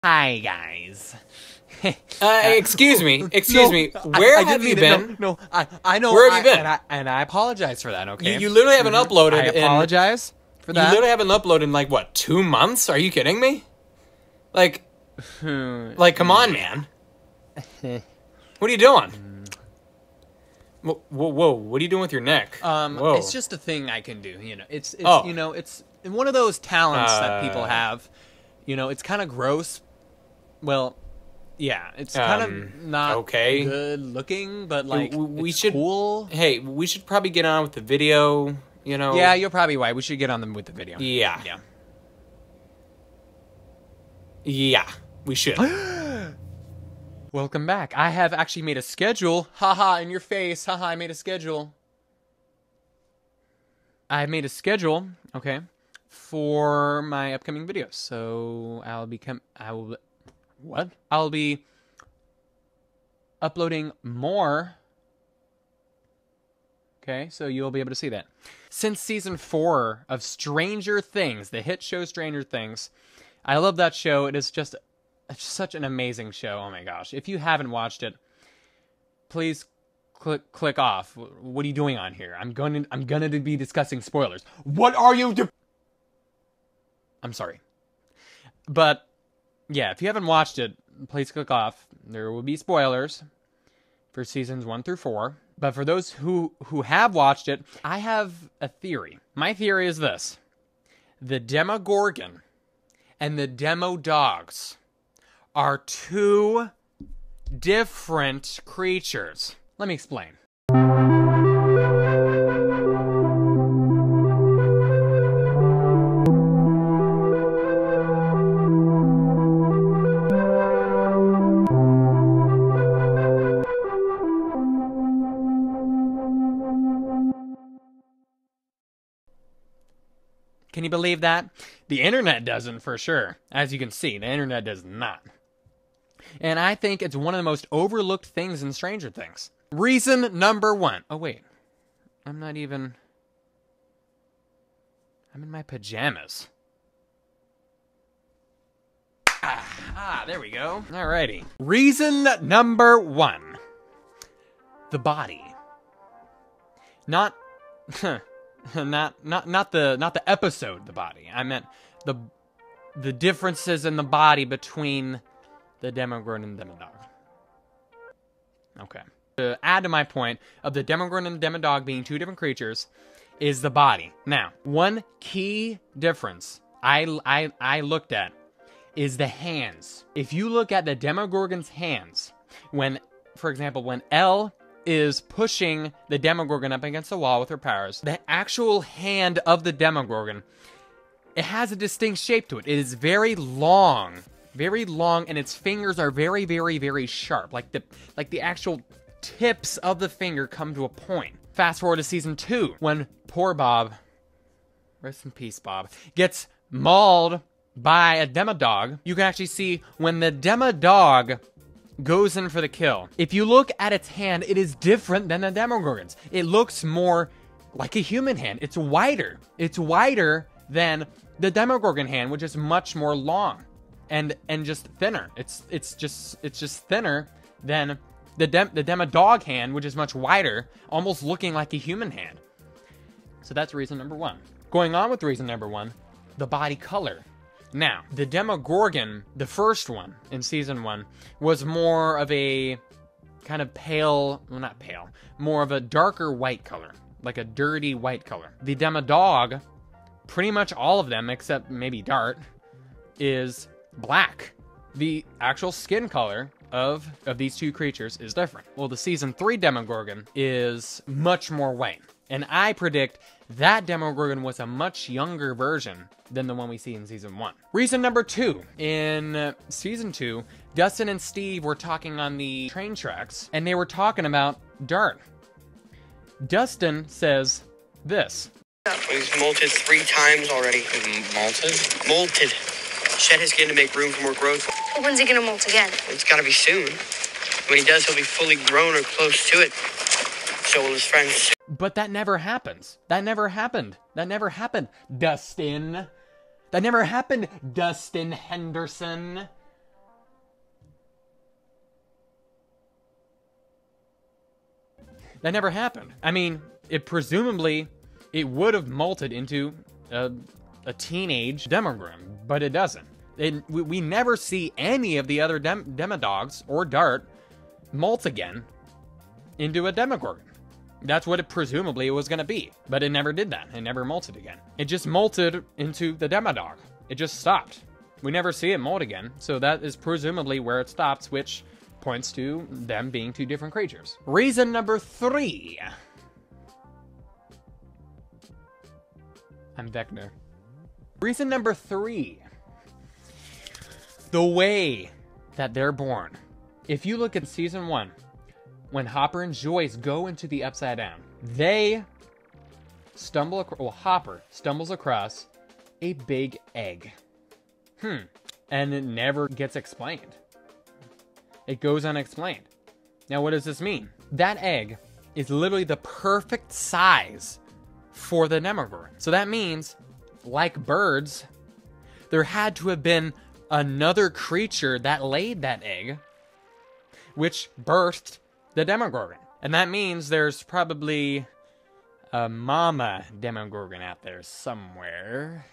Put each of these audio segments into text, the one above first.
Hi, guys. Excuse me. Where have you been? I know. Where have you been? And I apologize for that, okay? You literally haven't uploaded. I apologize for that. You literally haven't uploaded in, like, what, 2 months? Are you kidding me? Like, come on, man. What are you doing? Whoa, what are you doing with your neck? Whoa. It's just a thing I can do, you know. It's one of those talents that people have. You know, it's kind of gross. Well, yeah, it's kind of not good looking, but like it's cool. Hey, we should probably get on with the video, you know. Yeah, you're probably right. We should get on them with the video. Yeah. Yeah, we should. Welcome back. I have actually made a schedule. Haha, in your face. Haha, I made a schedule. I made a schedule, okay, for my upcoming videos. So I'll be uploading more. Okay, so you'll be able to see that. Since season 4 of Stranger Things, the hit show Stranger Things, I love that show. It is just such an amazing show. Oh my gosh. If you haven't watched it, please click off. What are you doing on here? I'm going to be discussing spoilers. What are you I'm sorry. But yeah, if you haven't watched it, please click off. There will be spoilers for seasons 1 through 4. But for those who have watched it, I have a theory. My theory is this. The Demogorgon and the Demodogs are 2 different creatures. Let me explain. Can you believe that? The internet doesn't, for sure. As you can see, the internet does not. And I think it's one of the most overlooked things in Stranger Things. Reason number 1. Oh, wait. I'm in my pajamas. There we go. Alrighty. Reason number 1. The body. Not the episode, the body. I meant the differences in the body between the Demogorgon and Demodog. Okay. To add to my point of the Demogorgon and Demodog being 2 different creatures is the body. Now, one key difference I looked at is the hands. If you look at the Demogorgon's hands, for example, when Elle is pushing the Demogorgon up against the wall with her powers, the actual hand of the Demogorgon, it has a distinct shape to it. It is very long, and its fingers are very, very, very sharp. Like the actual tips of the finger come to a point. Fast forward to season 2, when poor Bob, rest in peace Bob, gets mauled by a Demodog. You can actually see when the Demodog goes in for the kill. If you look at its hand, it is different than the Demogorgon's. It looks more like a human hand. It's wider. It's wider than the Demogorgon hand, which is much more long and just thinner. It's just thinner than the Demodog hand, which is much wider, almost looking like a human hand. So that's reason number 1. Going on with reason number 1, the body color. Now, the Demogorgon, the first one in season 1, was more of a kind of pale, well, not pale, more of a darker white color, like a dirty white color. The Demodog, pretty much all of them, except maybe Dart, is black. The actual skin color of these 2 creatures is different. Well, the season 3 Demogorgon is much more white. And I predict that Demogorgon was a much younger version than the one we see in season 1. Reason number 2. In season 2, Dustin and Steve were talking on the train tracks, and they were talking about Dart. Dustin says this. He's molted 3 times already. Molted? Molted. Shed his skin to make room for more growth. But when's he gonna molt again? It's gotta be soon. When he does, he'll be fully grown or close to it. So will his friends. But that never happens. That never happened. That never happened, Dustin. That never happened, Dustin Henderson. That never happened. I mean, it presumably, it would have molted into a teenage Demogorgon, but it doesn't. We never see any of the other Demodogs or Dart molt again into a Demogorgon. That's what it presumably was going to be, but it never did that. It never molted again. It just molted into the Demodog. It just stopped. We never see it molt again, so that is presumably where it stops, which points to them being two different creatures. Reason number 3. I'm Vecna. Reason number 3. The way that they're born. If you look at season 1, when Hopper and Joyce go into the Upside Down, they stumble across, well, Hopper stumbles across a big egg. And it never gets explained. It goes unexplained. Now, what does this mean? That egg is literally the perfect size for the Demogorgon. So that means, like birds, there had to have been another creature that laid that egg, which birthed the Demogorgon. And that means there's probably a mama Demogorgon out there somewhere.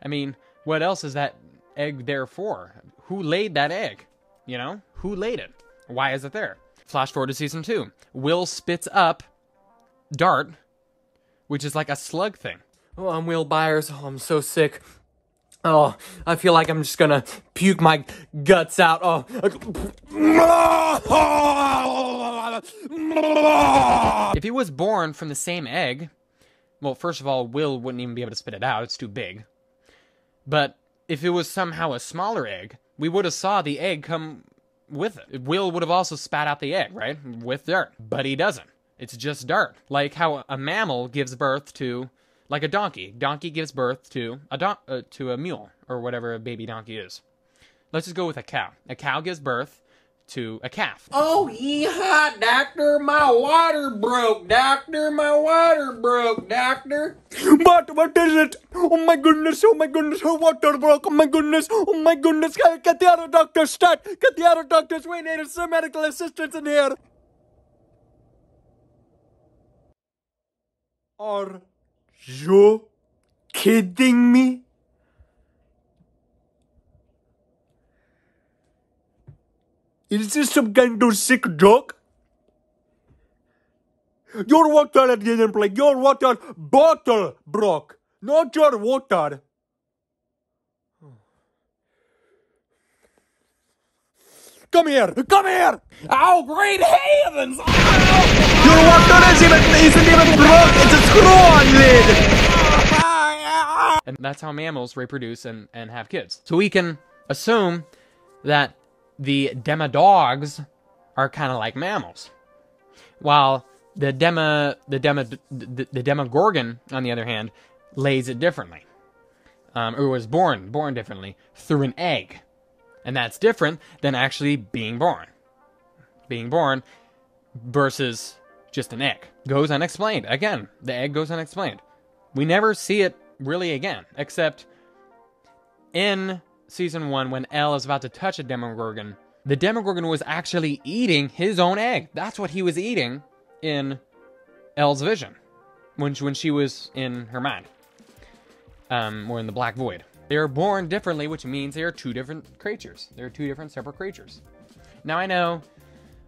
I mean, what else is that egg there for? Who laid that egg? You know? Who laid it? Why is it there? Flash forward to season 2. Will spits up Dart, which is like a slug thing. Oh, I'm Will Byers. Oh, I'm so sick. Oh, I feel like I'm just gonna puke my guts out. Oh. If he was born from the same egg, well, first of all, Will wouldn't even be able to spit it out. It's too big. But if it was somehow a smaller egg, we would have saw the egg come with it. Will would have also spat out the egg, right? With Dart. But he doesn't. It's just Dart. Like how a mammal gives birth to, like a donkey. Donkey gives birth to a mule, or whatever a baby donkey is. Let's just go with a cow. A cow gives birth to a calf. Oh, yeehaw, doctor, my water broke, doctor, my water broke, doctor. But what is it? Oh my goodness, her water broke, oh my goodness, get the other doctor, stat, get the other doctors, we need some medical assistance in here. Are you kidding me? Is this some kind of sick joke? Your water didn't break. Your water bottle broke. Not your water. Come here. Come here. Oh, great heavens. Oh. Your water isn't even broke. It's a screw-on lid. And that's how mammals reproduce and have kids. So we can assume that the Demodogs are kind of like mammals, while the Demogorgon, on the other hand, lays it differently, or was born differently through an egg, and that's different than actually being born. Being born versus just an egg goes unexplained. Again, the egg goes unexplained. We never see it really again, except in season 1, when Elle is about to touch a Demogorgon, the Demogorgon was actually eating his own egg. That's what he was eating in Elle's vision, when she was in her mind, or in the Black Void. They are born differently, which means they are two different creatures. They're two different separate creatures. Now I know,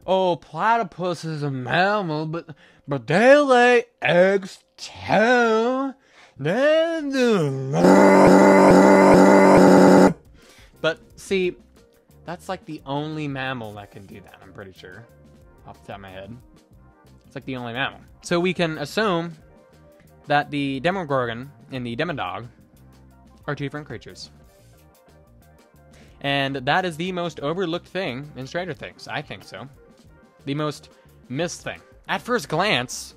oh, platypus is a mammal, but they lay eggs too. But see, that's like the only mammal that can do that, I'm pretty sure, off the top of my head. It's like the only mammal. So we can assume that the Demogorgon and the Demodog are two different creatures. And that is the most overlooked thing in Stranger Things. I think so. The most missed thing. At first glance,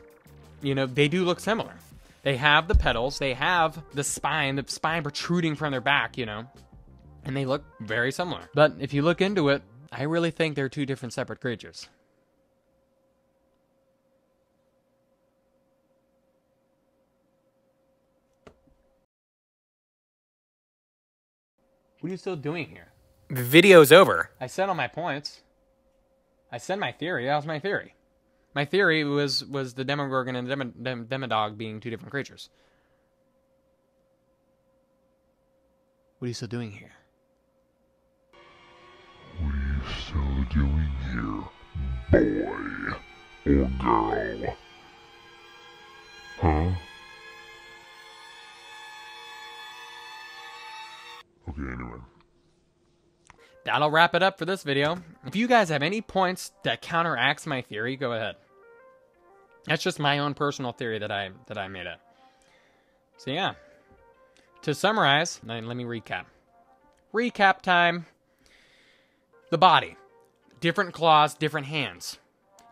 you know, they do look similar. They have the petals, they have the spine protruding from their back, you know. And they look very similar. But if you look into it, I really think they're two different separate creatures. What are you still doing here? The video's over. I said all my points. I said my theory. That was my theory. My theory was the Demogorgon and the Demodog being two different creatures. What are you still doing here? What are you still doing here, boy or girl? Huh? Okay, anyway. That'll wrap it up for this video. If you guys have any points that counteracts my theory, go ahead. That's just my own personal theory that I made up. So yeah. To summarize, let me recap. Recap time. The body. Different claws, different hands.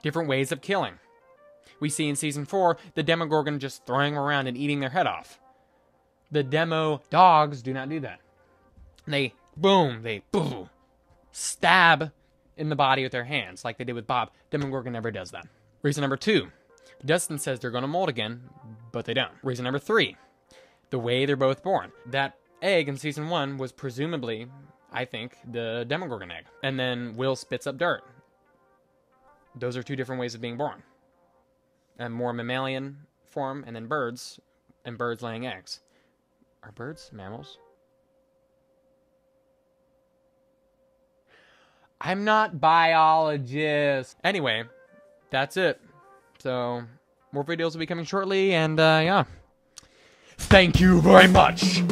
Different ways of killing. We see in Season 4, the Demogorgon just throwing them around and eating their head off. The Demo dogs do not do that. They boom, stab in the body with their hands like they did with Bob. Demogorgon never does that. Reason number 2. Dustin says they're going to molt again, but they don't. Reason number 3. The way they're both born. That egg in Season 1 was presumably, I think, the Demogorgon egg. And then Will spits up dirt. Those are two different ways of being born. A more mammalian form, and then birds, and birds laying eggs. Are birds mammals? I'm not biologist. Anyway, that's it. So, more videos will be coming shortly, and yeah. Thank you very much.